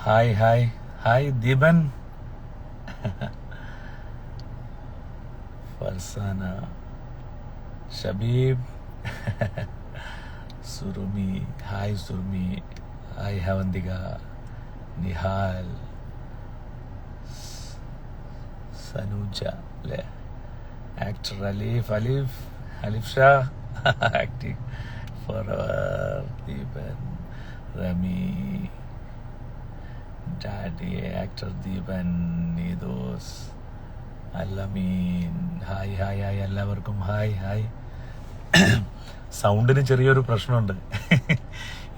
Hi hi hi Deepan, Farzana, Shabeeb, Surumi, hi Surumi, hi Havanthika, Nihal, Sanuja അല്ലേ, actor Aleef Shah, acting forever, Deepan, Rami, daddy, actor Deepan, നീദോസ്, അല്ലമീൻ, hi hi hi എല്ലാവർക്കും hi hi. സൗണ്ടിന് ചെറിയൊരു പ്രശ്നമുണ്ട്,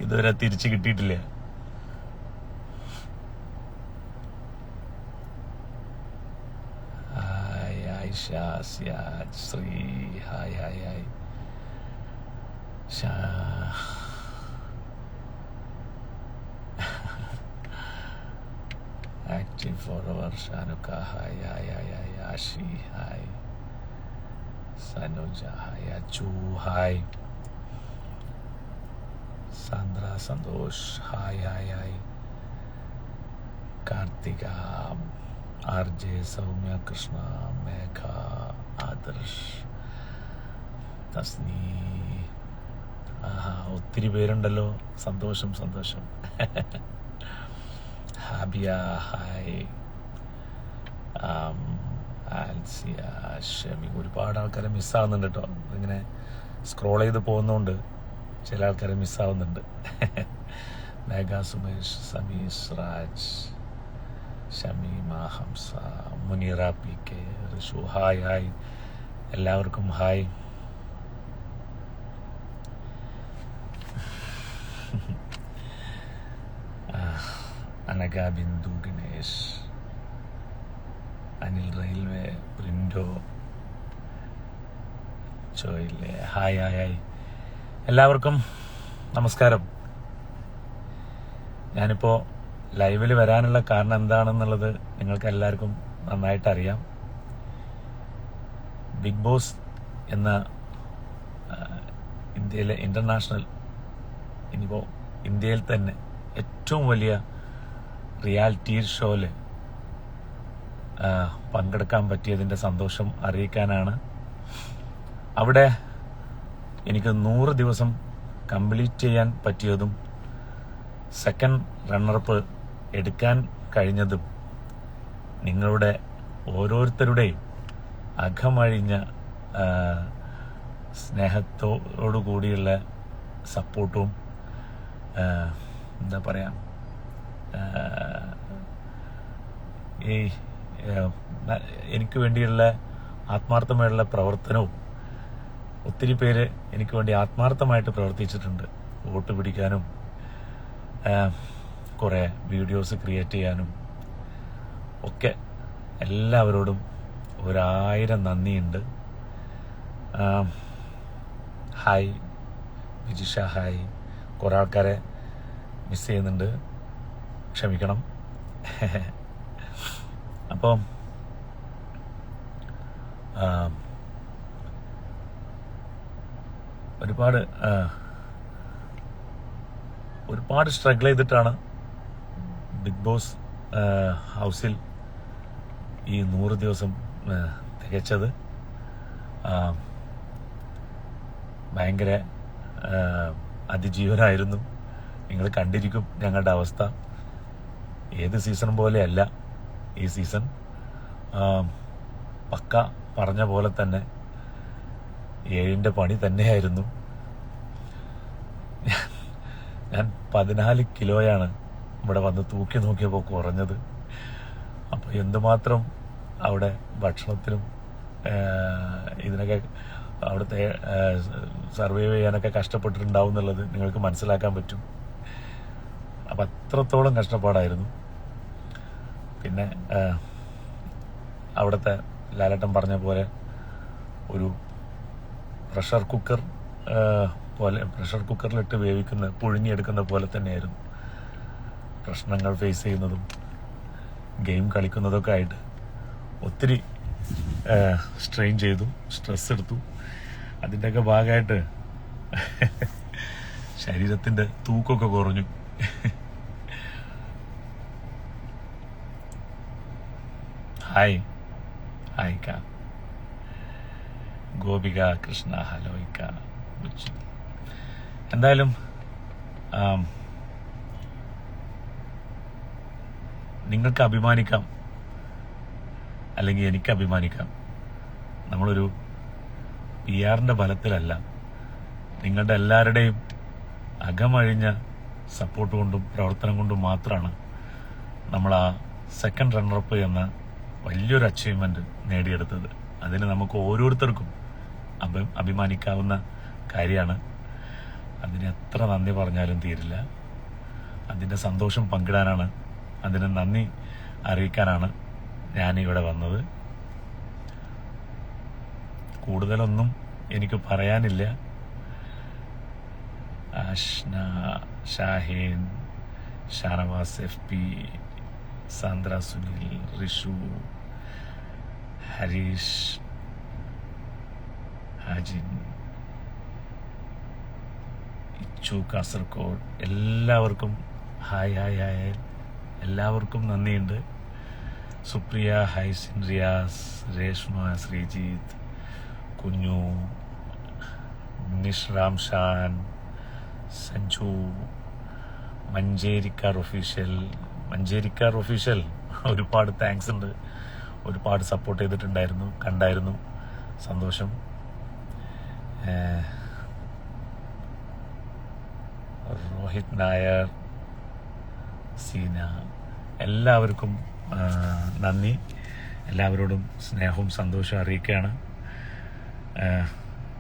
ഇതുവരെ തിരിച്ചു കിട്ടിയിട്ടില്ല. Hi Ayisha, Siyaj, Sree, hi hi hi. Active forever, ഷാനുക്ക, hi hi hi hi. Ashi, hi. Sanuja, hi. Achu, hi. Sandra, Santhosh, hi hi hi. Karthika, R J, Soumya, Krishna, Megha, Adarsh, Tasni, ഒത്തിരി പേരുണ്ടല്ലോ, സന്തോഷം സന്തോഷം. ഹാബിയ, ഹായ്. ആൽസിയ, ഷമി, ഒരുപാട് ആൾക്കാരെ മിസ്സാവുന്നുണ്ട് കേട്ടോ. ഇങ്ങനെ സ്ക്രോൾ ചെയ്ത് പോകുന്നതുകൊണ്ട് ചില ആൾക്കാരെ മിസ്സാവുന്നുണ്ട്. Megha, Sumesh, Sameesh, Raj, Shameema, Hamsa, Muneera, P K, Rishu, hi hi എല്ലാവർക്കും ഹായ്. അനഘ, ബിന്ദു, ഗണേഷ്, അനിൽ, റെയിൽവേ, പ്രിൻഡോ, ചോയില്ലേ, ഹായ് ഹായ് ഹായ് എല്ലാവർക്കും നമസ്കാരം. ഞാനിപ്പോൾ ലൈവിൽ വരാനുള്ള കാരണം എന്താണെന്നുള്ളത് നിങ്ങൾക്ക് എല്ലാവർക്കും നന്നായിട്ട് അറിയാം. ബിഗ് ബോസ് എന്ന ഇന്ത്യയിലെ ഇൻ്റർനാഷണൽ, ഇനിയിപ്പോൾ ഇന്ത്യയിൽ തന്നെ ഏറ്റവും വലിയ റിയാലിറ്റി ഷോയിൽ പങ്കെടുക്കാൻ പറ്റിയതിൻ്റെ സന്തോഷം അറിയിക്കാനാണ്. അവിടെ എനിക്ക് 100 ദിവസം കംപ്ലീറ്റ് ചെയ്യാൻ പറ്റിയതും സെക്കൻഡ് റണ്ണറപ്പ് എടുക്കാൻ കഴിഞ്ഞതും നിങ്ങളുടെ ഓരോരുത്തരുടെയും അകമഴിഞ്ഞ സ്നേഹത്തോടു കൂടിയുള്ള സപ്പോർട്ടും എന്താ പറയുക, ഈ എനിക്ക് വേണ്ടിയുള്ള ആത്മാർത്ഥമായിട്ടുള്ള പ്രവർത്തനവും, ഒത്തിരി പേര് എനിക്ക് വേണ്ടി ആത്മാർത്ഥമായിട്ട് പ്രവർത്തിച്ചിട്ടുണ്ട്. വോട്ട് പിടിക്കാനും കുറേ വീഡിയോസ് ക്രിയേറ്റ് ചെയ്യാനും ഒക്കെ എല്ലാവരോടും 1000 നന്ദിയുണ്ട്. Hi Vijisha, hi. കുറേ ആൾക്കാരെ മിസ് ചെയ്യുന്നുണ്ട്, ക്ഷമിക്കണം. അപ്പം ഒരുപാട് സ്ട്രഗിൾ ചെയ്തിട്ടാണ് ബിഗ് ബോസ് ഹൗസിൽ ഈ 100 ദിവസം തികച്ചത്. ഭയങ്കര അതിജീവനായിരുന്നു. നിങ്ങൾ കണ്ടിരിക്കും ഞങ്ങളുടെ അവസ്ഥ. ഏത് സീസൺ പോലെയല്ല ഈ സീസൺ. പക്ക പറഞ്ഞ പോലെ തന്നെ 7ന്റെ പണി തന്നെയായിരുന്നു. ഞാൻ 14 കിലോയാണ് ഇവിടെ വന്ന് തൂക്കി നോക്കിയപ്പോൾ കുറഞ്ഞത്. അപ്പോൾ എന്തുമാത്രം അവിടെ ഭക്ഷണത്തിനും ഇതിനൊക്കെ അവിടുത്തെ സർവൈവ് ചെയ്യാനൊക്കെ കഷ്ടപ്പെട്ടിട്ടുണ്ടാവും എന്നുള്ളത് നിങ്ങൾക്ക് മനസ്സിലാക്കാൻ പറ്റും. അപ്പം അത്രത്തോളം കഷ്ടപ്പാടായിരുന്നു. പിന്നെ അവിടുത്തെ ലാലേട്ടൻ പറഞ്ഞ പോലെ ഒരു പ്രഷർ കുക്കറിലിട്ട് വേവിക്കുന്ന, പുഴുങ്ങിയെടുക്കുന്ന പോലെ തന്നെയായിരുന്നു പ്രശ്നങ്ങൾ ഫേസ് ചെയ്യുന്നതും ഗെയിം കളിക്കുന്നതൊക്കെ ആയിട്ട്. ഒത്തിരി സ്ട്രെയിൻ ചെയ്തു, സ്ട്രെസ് എടുത്തു. അതിൻ്റെയൊക്കെ ഭാഗമായിട്ട് ശരീരത്തിൻ്റെ തൂക്കമൊക്കെ കുറഞ്ഞു. ഹായ് ഹായ് ഇക്ക. ഗോപിക കൃഷ്ണ ഹലോ ഇക്ക. എന്തായാലും നിങ്ങൾക്ക് അഭിമാനിക്കാം, അല്ലെങ്കിൽ എനിക്ക് അഭിമാനിക്കാം. നമ്മളൊരു PR-ന്റെ ബലത്തിലല്ല, നിങ്ങളുടെ എല്ലാവരുടെയും അകമഴിഞ്ഞ സപ്പോർട്ട് കൊണ്ടും പ്രവർത്തനം കൊണ്ടും മാത്രമാണ് നമ്മൾ ആ സെക്കൻഡ് റണ്ണറപ്പ് എന്ന വലിയൊരു അച്ചീവ്മെന്റ് നേടിയെടുത്തത്. അതിന് നമുക്ക് ഓരോരുത്തർക്കും അഭിമാനിക്കാവുന്ന കാര്യമാണ്. അതിന് എത്ര നന്ദി പറഞ്ഞാലും തീരില്ല. അതിൻ്റെ സന്തോഷം പങ്കിടാനാണ്, അതിന് നന്ദി അറിയിക്കാനാണ് ഞാനിവിടെ വന്നത്. കൂടുതലൊന്നും എനിക്ക് പറയാനില്ല. ആഷ്ന, ഷാഹീൻ, ഷാനവാസ് FP, സാന്ദ്ര സുനിൽ, റിഷു, ഹരീഷ്, ഹാജിൻ, ഇച്ചു കാസർഗോഡ്, എല്ലാവർക്കും ഹായ് ഹായ് ഹായ്. എല്ലാവർക്കും നന്ദിയുണ്ട്. സുപ്രിയ, ഹൈസിൻ, റിയാസ്, രേഷ്മ, ശ്രീജിത്ത്, കുഞ്ഞു, നിഷ്റാം ഷാൻ, സഞ്ജു, മഞ്ചേരിക്കാർ ഒഫീഷ്യൽ ഒരുപാട് താങ്ക്സ് ഉണ്ട്. ഒരുപാട് സപ്പോർട്ട് ചെയ്തിട്ടുണ്ടായിരുന്നു, കണ്ടായിരുന്നു, സന്തോഷം. രോഹിത് നായർ, സീന, എല്ലാവർക്കും നന്ദി. എല്ലാവരോടും സ്നേഹവും സന്തോഷവും അറിയിക്കുകയാണ്.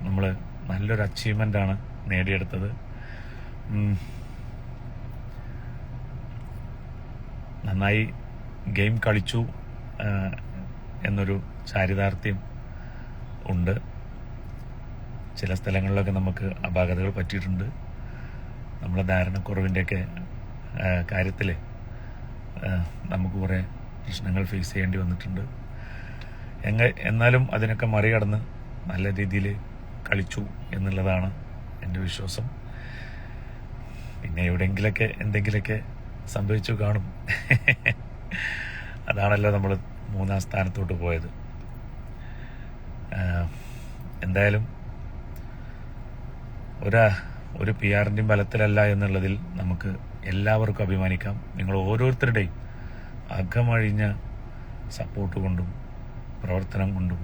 നമ്മൾ നല്ലൊരു അച്ചീവ്മെൻ്റാണ് നേടിയെടുത്തത്. നന്നായി ഗെയിം കളിച്ചു എന്നൊരു ചാരിതാർത്ഥ്യം ഉണ്ട്. ചില സ്ഥലങ്ങളിലൊക്കെ നമുക്ക് അപാകതകൾ പറ്റിയിട്ടുണ്ട്. നമ്മളെ ധാരണക്കുറവിൻ്റെയൊക്കെ കാര്യത്തിൽ നമുക്ക് കുറേ പ്രശ്നങ്ങൾ ഫേസ് ചെയ്യേണ്ടി വന്നിട്ടുണ്ട്. എന്നാലും അതിനൊക്കെ മറികടന്ന് നല്ല രീതിയിൽ കളിച്ചു എന്നുള്ളതാണ് എൻ്റെ വിശ്വാസം. പിന്നെ എവിടെയെങ്കിലൊക്കെ എന്തെങ്കിലുമൊക്കെ സംഭവിച്ചു കാണും. അതാണല്ലോ നമ്മൾ 3-ാം സ്ഥാനത്തോട്ട് പോയത്. എന്തായാലും ഒരു PR-ൻ്റെയും ബലത്തിലല്ല എന്നുള്ളതിൽ നമുക്ക് എല്ലാവർക്കും അഭിമാനിക്കാം. നിങ്ങൾ ഓരോരുത്തരുടെയും അകമഴിഞ്ഞ സപ്പോർട്ട് കൊണ്ടും പ്രവർത്തനം കൊണ്ടും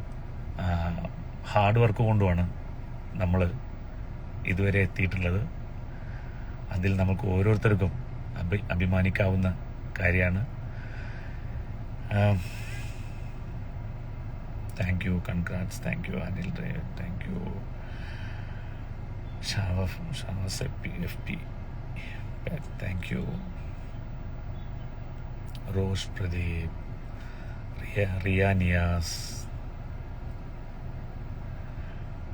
ഹാർഡ് വർക്ക് കൊണ്ടുമാണ് നമ്മൾ ഇതുവരെ എത്തിയിട്ടുള്ളത്. അതിൽ നമുക്ക് ഓരോരുത്തർക്കും അഭിമാനിക്കാവുന്ന കാര്യമാണ്. Thank you, congrats, thank you Anil, thank you Shavas FP, thank you Rosh Pradeep, Riya Niyas.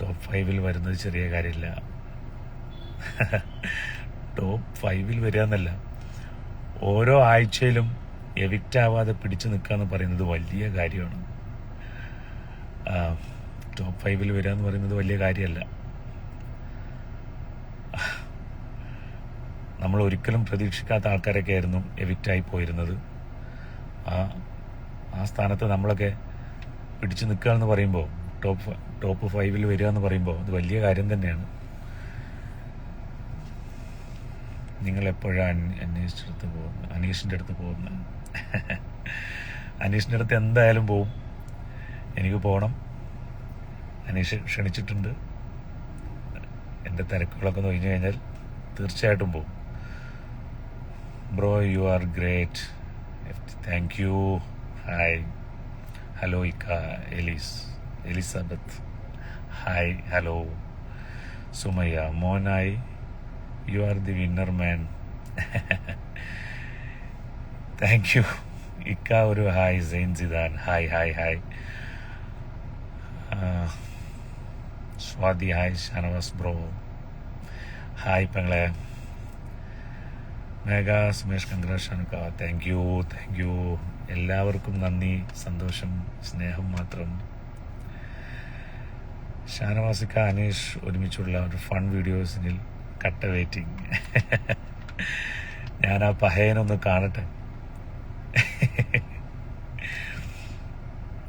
Top 5-ൽ വരുന്നത് ചെറിയ കാര്യമില്ല. ടോപ്പ് 5-ൽ വരിക എന്നല്ല, ഓരോ ആഴ്ചയിലും എവിക്റ്റ് ആവാതെ പിടിച്ചു നിൽക്കുക എന്ന് പറയുന്നത് വലിയ കാര്യമാണ്. ടോപ്പ് 5-ൽ വരിക എന്ന് പറയുന്നത് വലിയ കാര്യമല്ല. നമ്മൾ ഒരിക്കലും പ്രതീക്ഷിക്കാത്ത ആൾക്കാരൊക്കെ ആയിരുന്നു എവിക്റ്റായി പോയിരുന്നത്. ആ സ്ഥാനത്ത് നമ്മളൊക്കെ പിടിച്ചു നിൽക്കുക എന്ന് പറയുമ്പോൾ, ടോപ്പ് 5-ൽ വരിക എന്ന് പറയുമ്പോൾ അത് വലിയ കാര്യം തന്നെയാണ്. നിങ്ങൾ എപ്പോഴാണ് അനീഷിൻ്റെ അടുത്ത് പോകുന്നത്? അനീഷിൻ്റെ അടുത്ത് എന്തായാലും പോവും. എനിക്ക് പോകണം. അനീഷ് ക്ഷണിച്ചിട്ടുണ്ട്. എൻ്റെ തിരക്കുകളൊക്കെ ഒഴിഞ്ഞു കഴിഞ്ഞാൽ തീർച്ചയായിട്ടും പോവും. Bro, you are great, thank you. Hi, hello ഇക്ക. Elizabeth, hi, hello. സുമയ്യ, മോനായി, you are the winner man. Thank you ഇക്ക. ഒരു hi. Zain Zidane, hi hi hi. Swathi, hi. Shanavas bro, hi പെങ്ങളെ. മേഘ, സുമേഷ്, കൺഗ്രാഷൻക, താങ്ക് യു. എല്ലാവർക്കും നന്ദി, സന്തോഷം, സ്നേഹം മാത്രം. ഷാനവാസിക്ക, അനീഷ് ഒരുമിച്ചുള്ള ഒരു ഫൺ വീഡിയോസിനിൽ കട്ട വെയിറ്റിംഗ്. ഞാൻ ആ പഹയനൊന്ന് കാണട്ടെ.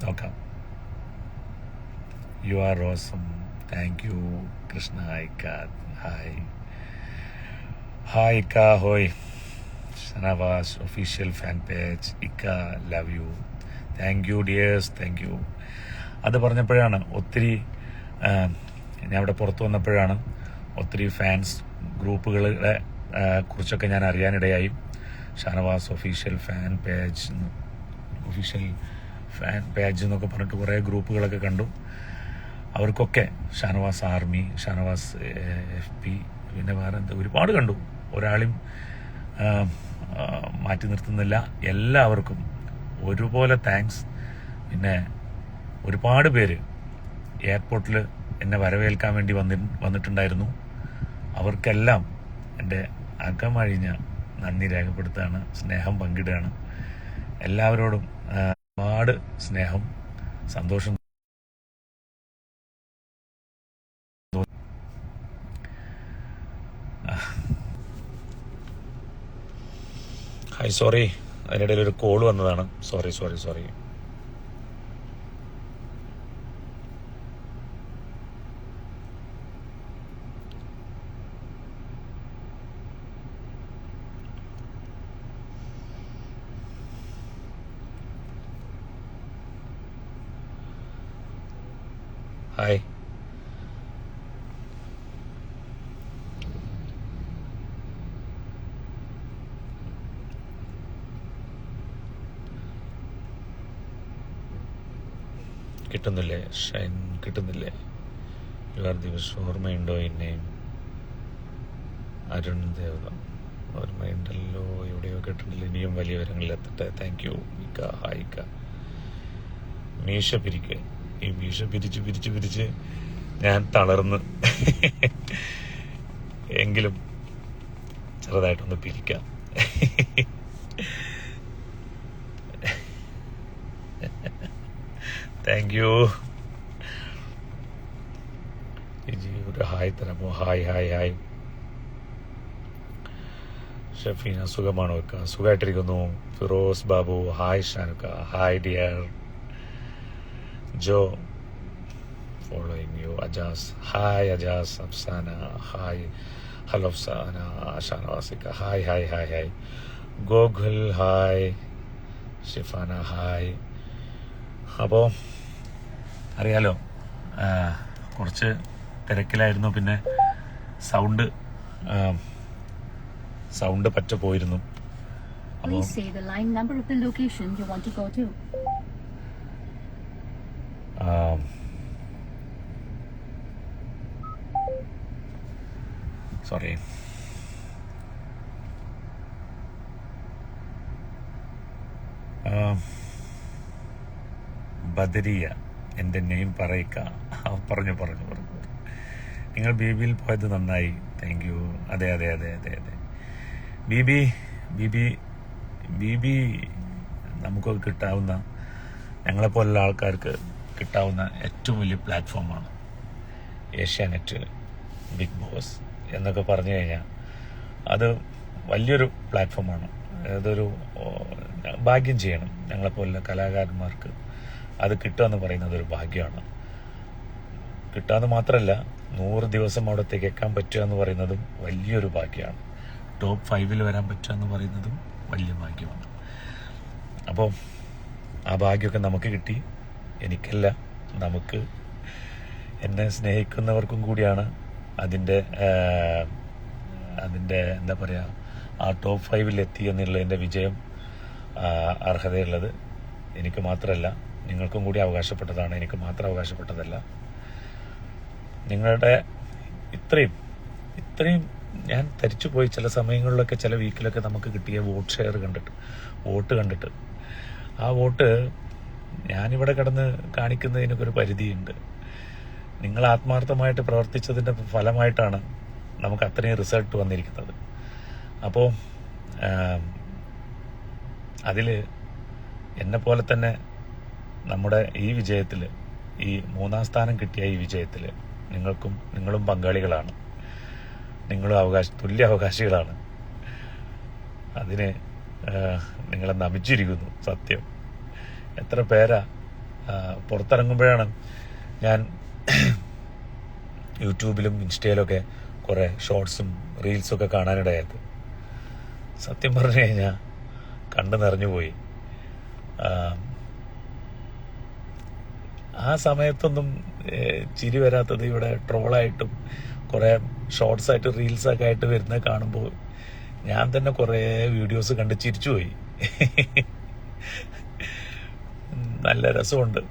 നോക്കാം. You are awesome. Thank you Krishna. ഇക്ക ഹായ്. ഹായ് ഇക്ക. ഹോയ്. Shanavas official fan page. ഇക്ക love you. Thank you dears. Thank you. അത് പറഞ്ഞപ്പോഴാണ് ഒത്തിരി ഞാൻ അവിടെ പുറത്തു വന്നപ്പോഴാണ് ഒത്തിരി ഫാൻസ് ഗ്രൂപ്പുകളെ കുറിച്ചൊക്കെ ഞാൻ അറിയാനിടയായി. ഷാനവാസ് ഒഫീഷ്യൽ ഫാൻ പേജ് എന്നൊക്കെ പറഞ്ഞിട്ട് കുറേ ഗ്രൂപ്പുകളൊക്കെ കണ്ടു. അവർക്കൊക്കെ ഷാനവാസ് ആർമി, ഷാനവാസ് FP, പിന്നെ വേറെ ഒരുപാട് കണ്ടു. ഒരാളെയും മാറ്റി നിർത്തുന്നില്ല. എല്ലാവർക്കും ഒരുപോലെ താങ്ക്സ്. പിന്നെ ഒരുപാട് പേര് എയർപോർട്ടിൽ എന്നെ വരവേൽക്കാൻ വേണ്ടി വന്നിട്ടുണ്ടായിരുന്നു. അവർക്കെല്ലാം എൻ്റെ അകമഴിഞ്ഞ നന്ദി രേഖപ്പെടുത്തുകയാണ്, സ്നേഹം പങ്കിടുകയാണ്. എല്ലാവരോടും ഒരുപാട് സ്നേഹം, സന്തോഷം. ഹായ്, സോറി, അതിനിടയിൽ ഒരു കോൾ വന്നതാണ്. സോറി. ഹായ്. കിട്ടുന്നില്ലേ ഷൈൻ? കിട്ടുന്നില്ലേ? ദിവസം ഓർമ്മയുണ്ടോ? എന്നെയും അരുൺ ദേവ ഓർമ്മയുണ്ടല്ലോ, എവിടെയോ കേട്ടിട്ടില്ല. ഇനിയും വലിയ വിവരങ്ങളിൽ എത്തട്ടെ. താങ്ക് യു ഇക്ക. ഹായ് ഇക്ക. മീശ പിരിക്കുക. ഈ മീശ പിരിച്ച് ഞാൻ തളർന്ന് എങ്കിലും ചെറുതായിട്ടൊന്ന് പിരിക്കാം. Thank you. ഒരു ഹായ് തരാമോ? ഹായ്. ഷഫീന സുഖമാണോ? വെക്ക സുഖമായിട്ടിരിക്കുന്നു. ഫിറോസ് ബാബു ഹായ്. ഷാനുക്ക hi dear. Jo following you. Ajas hi. Ajas. Afsana hi. Hello Afsana. ഷാനവാസിക്ക hi. Gokul hi. Shifana hi. അപ്പോൾ അറിയാലോ, കുറച്ച് തിരക്കിലായിരുന്നു. പിന്നെ സൗണ്ട് പറ്റ പോയിരുന്നു. അപ്പോൾ സോറി. ബദരിയ എൻ്റെ നെയിം പറയിക്ക. പറഞ്ഞു. നിങ്ങൾ ബിബിയിൽ പോയത് നന്നായി. Thank you. അതെ. ബിബി നമുക്കൊക്കെ കിട്ടാവുന്ന, ഞങ്ങളെപ്പോലുള്ള ആൾക്കാർക്ക് കിട്ടാവുന്ന ഏറ്റവും വലിയ പ്ലാറ്റ്ഫോമാണ്. ഏഷ്യാനെറ്റ്, ബിഗ് ബോസ് എന്നൊക്കെ പറഞ്ഞു കഴിഞ്ഞാൽ അത് വലിയൊരു പ്ലാറ്റ്ഫോമാണ്. അതൊരു ഭാഗ്യം ചെയ്യണം. ഞങ്ങളെപ്പോലുള്ള കലാകാരന്മാർക്ക് അത് കിട്ടുകയെന്ന് പറയുന്നത് ഒരു ഭാഗ്യമാണ്. കിട്ടാന്ന് മാത്രമല്ല, 100 ദിവസം അവിടെ തികക്കാൻ പറ്റുക എന്ന് പറയുന്നതും വലിയൊരു ഭാഗ്യമാണ്. ടോപ്പ് 5 വരാൻ പറ്റുക എന്ന് പറയുന്നതും വലിയ ഭാഗ്യമാണ്. അപ്പോൾ ആ ഭാഗ്യമൊക്കെ നമുക്ക് കിട്ടി. എനിക്കല്ല, നമുക്ക്, എന്നെ സ്നേഹിക്കുന്നവർക്കും കൂടിയാണ് അതിൻ്റെ എന്താ പറയുക, ആ ടോപ്പ് 5 എത്തി എന്നുള്ളതിൻ്റെ വിജയം അർഹതയുള്ളത് എനിക്ക് മാത്രമല്ല, നിങ്ങൾക്കും കൂടി അവകാശപ്പെട്ടതാണ്. എനിക്ക് മാത്രം അവകാശപ്പെട്ടതല്ല. നിങ്ങളുടെ ഇത്രയും ഞാൻ തരിച്ചു പോയി ചില സമയങ്ങളിലൊക്കെ, ചില വീക്കിലൊക്കെ നമുക്ക് കിട്ടിയ വോട്ട് കണ്ടിട്ട് ആ വോട്ട് ഞാനിവിടെ കിടന്ന് കാണിക്കുന്നതിനൊക്കെ ഒരു പരിധിയുണ്ട്. നിങ്ങൾ ആത്മാർത്ഥമായിട്ട് പ്രവർത്തിച്ചതിൻ്റെ ഫലമായിട്ടാണ് നമുക്ക് അത്രയും റിസൾട്ട് വന്നിരിക്കുന്നത്. അപ്പോൾ അതിൽ എന്നെപ്പോലെ തന്നെ നമ്മുടെ ഈ വിജയത്തിൽ, ഈ 3ാം സ്ഥാനം കിട്ടിയ ഈ വിജയത്തിൽ നിങ്ങളും പങ്കാളികളാണ്. നിങ്ങളും തുല്യ അവകാശികളാണ്. അതിന് നിങ്ങളെ നമിച്ചിരിക്കുന്നു. സത്യം, എത്ര പേരാ പുറത്തിറങ്ങുമ്പോഴാണ് ഞാൻ യൂട്യൂബിലും ഇൻസ്റ്റയിലൊക്കെ കുറേ ഷോർട്സും റീൽസൊക്കെ കാണാനിടയായത്. സത്യം പറഞ്ഞു കഴിഞ്ഞാൽ കണ്ടു നിറഞ്ഞുപോയി. ആ സമയത്തൊന്നും ചിരി വരാത്തത് ഇവിടെ ട്രോളായിട്ടും കുറേ ഷോർട്സായിട്ട് റീൽസൊക്കെ ആയിട്ട് വരുന്നത് കാണുമ്പോൾ ഞാൻ തന്നെ കുറേ വീഡിയോസ് കണ്ട് ചിരിച്ചുപോയി. നല്ല രസമുണ്ട്.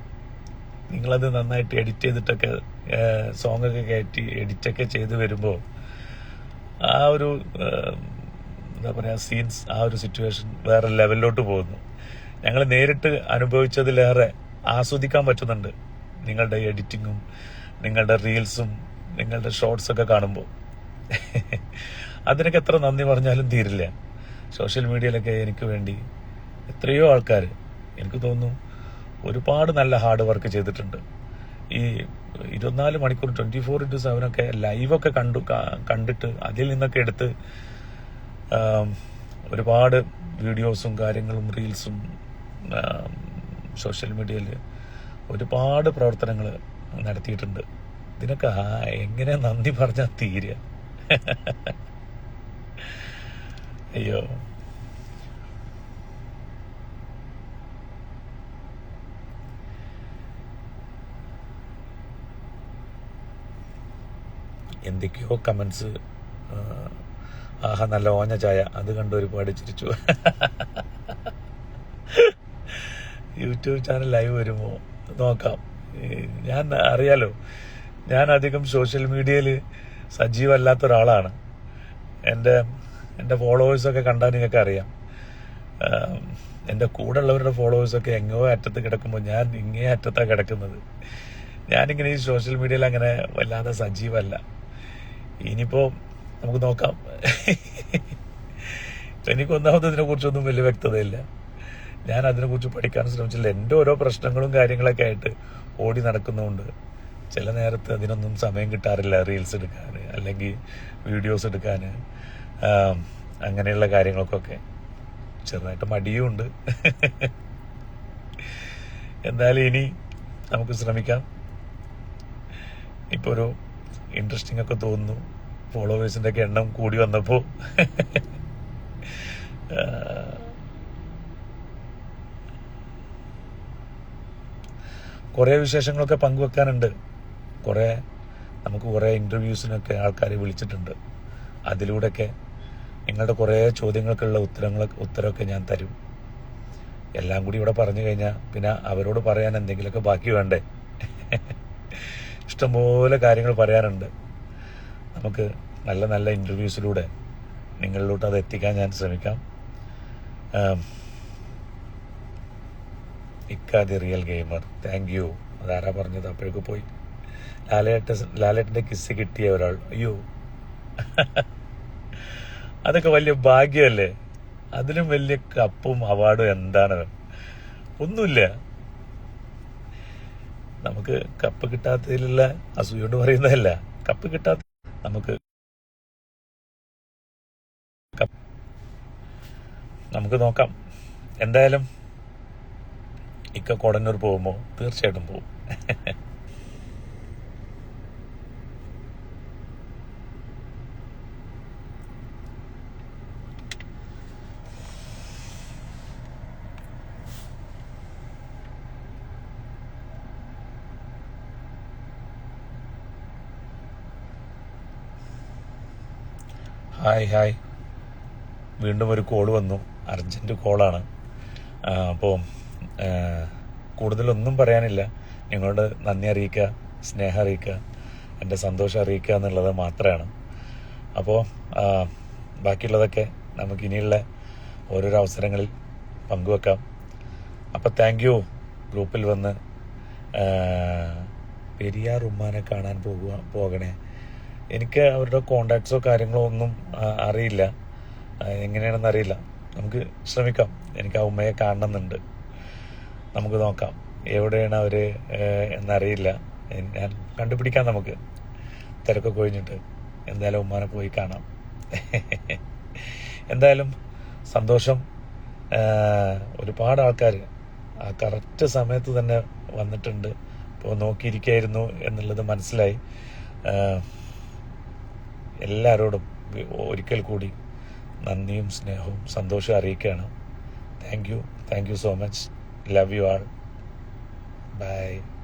നിങ്ങളത് നന്നായിട്ട് എഡിറ്റ് ചെയ്തിട്ടൊക്കെ സോങ്ങൊക്കെ കയറ്റി എഡിറ്റൊക്കെ ചെയ്ത് വരുമ്പോൾ ആ ഒരു എന്താ പറയുക സീൻസ്, ആ ഒരു സിറ്റുവേഷൻ വേറെ ലെവലിലോട്ട് പോകുന്നു. ഞങ്ങൾ നേരിട്ട് അനുഭവിച്ചതിലേറെ ആസ്വദിക്കാൻ പറ്റുന്നുണ്ട് നിങ്ങളുടെ എഡിറ്റിങ്ങും നിങ്ങളുടെ റീൽസും നിങ്ങളുടെ ഷോർട്സൊക്കെ കാണുമ്പോൾ. അതിനൊക്കെ എത്ര നന്ദി പറഞ്ഞാലും തീരില്ല. സോഷ്യൽ മീഡിയയിലൊക്കെ എനിക്ക് വേണ്ടി എത്രയോ ആൾക്കാർ, എനിക്ക് തോന്നുന്നു ഒരുപാട് നല്ല ഹാർഡ് വർക്ക് ചെയ്തിട്ടുണ്ട്. ഈ 24 മണിക്കൂർ 24/7 ഒക്കെ ലൈവൊക്കെ കണ്ടിട്ട് അതിൽ നിന്നൊക്കെ എടുത്ത് ഒരുപാട് വീഡിയോസും കാര്യങ്ങളും റീൽസും സോഷ്യൽ മീഡിയയിൽ ഒരുപാട് പ്രവർത്തനങ്ങൾ നടത്തിയിട്ടുണ്ട്. ഇതിനൊക്കെ എങ്ങനെ നന്ദി പറഞ്ഞാൽ തീരുക? അയ്യോ, എന്തൊക്കെയോ കമൻസ്. ആഹാ നല്ല ഓഞ്ഞ ചായ, അത് കണ്ട് ഒരുപാട് ചിരിച്ചു. യൂട്യൂബ് ചാനൽ ലൈവ് വരുമ്പോൾ നോക്കാം. ഞാൻ അറിയാലോ, ഞാൻ അധികം സോഷ്യൽ മീഡിയയിൽ സജീവമല്ലാത്ത ഒരാളാണ്. എൻ്റെ ഫോളോവേഴ്സൊക്കെ കണ്ടാൽ നിങ്ങൾക്ക് അറിയാം. എൻ്റെ കൂടെ ഉള്ളവരുടെ ഫോളോവേഴ്സൊക്കെ എങ്ങോ അറ്റത്ത് കിടക്കുമ്പോൾ ഞാൻ ഇങ്ങേ അറ്റത്താണ് കിടക്കുന്നത്. ഞാനിങ്ങനെ ഈ സോഷ്യൽ മീഡിയയിൽ അങ്ങനെ വല്ലാതെ സജീവമല്ല. ഇനിയിപ്പോൾ നമുക്ക് നോക്കാം. എനിക്കൊന്നാമത് ഇതിനെക്കുറിച്ചൊന്നും വലിയ വ്യക്തതയില്ല. ഞാൻ അതിനെക്കുറിച്ച് പഠിക്കാൻ ശ്രമിച്ചില്ല. എൻ്റെ ഓരോ പ്രശ്നങ്ങളും കാര്യങ്ങളൊക്കെ ആയിട്ട് ഓടി നടക്കുന്നതുകൊണ്ട് ചില നേരത്ത് അതിനൊന്നും സമയം കിട്ടാറില്ല. റീൽസ് എടുക്കാൻ അല്ലെങ്കിൽ വീഡിയോസ് എടുക്കാൻ, അങ്ങനെയുള്ള കാര്യങ്ങൾക്കൊക്കെ ചെറുതായിട്ട് മടിയുമുണ്ട്. എന്തായാലും ഇനി നമുക്ക് ശ്രമിക്കാം. ഇപ്പോൾ ഒരു ഇൻട്രസ്റ്റിംഗ് ഒക്കെ തോന്നുന്നു. ഫോളോവേഴ്സിൻ്റെ ഒക്കെ എണ്ണം കൂടി വന്നപ്പോൾ കുറേ വിശേഷങ്ങളൊക്കെ പങ്കുവെക്കാനുണ്ട്. നമുക്ക് കുറേ ഇൻ്റർവ്യൂസിനൊക്കെ ആൾക്കാരെ വിളിച്ചിട്ടുണ്ട്. അതിലൂടെയൊക്കെ നിങ്ങളുടെ കുറേ ചോദ്യങ്ങൾക്കുള്ള ഉത്തരമൊക്കെ ഞാൻ തരും. എല്ലാം കൂടി ഇവിടെ പറഞ്ഞു കഴിഞ്ഞാൽ പിന്നെ അവരോട് പറയാൻ എന്തെങ്കിലുമൊക്കെ ബാക്കി വേണ്ടേ? ഇഷ്ടംപോലെ കാര്യങ്ങൾ പറയാനുണ്ട്. നമുക്ക് നല്ല നല്ല ഇൻ്റർവ്യൂസിലൂടെ നിങ്ങളിലോട്ട് അത് എത്തിക്കാൻ ഞാൻ ശ്രമിക്കാം. ഇക്കാതി റിയൽ ഗെയിമർ, താങ്ക് യു. അതാരാ പറഞ്ഞത്? അപ്പോഴേക്ക് പോയി. ലാലേട്ടൻ്റെ കിസ് കിട്ടിയ ഒരാൾ. അയ്യോ, അതൊക്കെ വലിയ ഭാഗ്യമല്ലേ? അതിലും വലിയ കപ്പും അവാർഡും എന്താണ്? ഒന്നുമില്ല. നമുക്ക് കപ്പ് കിട്ടാത്തതിലുള്ള അസൂയോട് പറയുന്നതല്ല. കപ്പ് കിട്ടാത്ത നമുക്ക് നോക്കാം. എന്തായാലും ഇക്ക കൊടന്നൂർ പോകുമ്പോൾ തീർച്ചയായിട്ടും പോകും. ഹായ്, വീണ്ടും ഒരു കോൾ വന്നു. അർജൻറ്റ് കോളാണ്. അപ്പോൾ കൂടുതലൊന്നും പറയാനില്ല. നിങ്ങളോട് നന്ദി അറിയിക്കുക, സ്നേഹം അറിയിക്കുക, എൻ്റെ സന്തോഷം അറിയിക്കുക എന്നുള്ളത് മാത്രമാണ്. അപ്പോൾ ബാക്കിയുള്ളതൊക്കെ നമുക്കിനിയുള്ള ഓരോരോ അവസരങ്ങളിൽ പങ്കുവെക്കാം. അപ്പോൾ താങ്ക് യു. ഗ്രൂപ്പിൽ വന്ന് പെരിയാർ ഉമ്മാനെ കാണാൻ പോകണേ. എനിക്ക് അവരുടെ കോണ്ടാക്ട്സോ കാര്യങ്ങളോ ഒന്നും അറിയില്ല, എങ്ങനെയാണെന്ന് അറിയില്ല. നമുക്ക് ശ്രമിക്കാം. എനിക്ക് ആ ഉമ്മയെ കാണണമെന്നുണ്ട്. നമുക്ക് നോക്കാം എവിടെയാണ് അവർ എന്നറിയില്ല. ഞാൻ കണ്ടുപിടിക്കാം. നമുക്ക് തിരക്കൊക്കെ കഴിഞ്ഞിട്ട് എന്തായാലും ഉമ്മാനെ പോയി കാണാം. എന്തായാലും സന്തോഷം. ഒരുപാട് ആൾക്കാർ ആ കറക്റ്റ് സമയത്ത് തന്നെ വന്നിട്ടുണ്ട്. ഇപ്പോൾ നോക്കിയിരിക്കായിരുന്നു എന്നുള്ളത് മനസ്സിലായി. എല്ലാവരോടും ഒരിക്കൽ കൂടി നന്ദിയും സ്നേഹവും സന്തോഷവും അറിയിക്കുകയാണ്. Thank you so much. Love you all. By.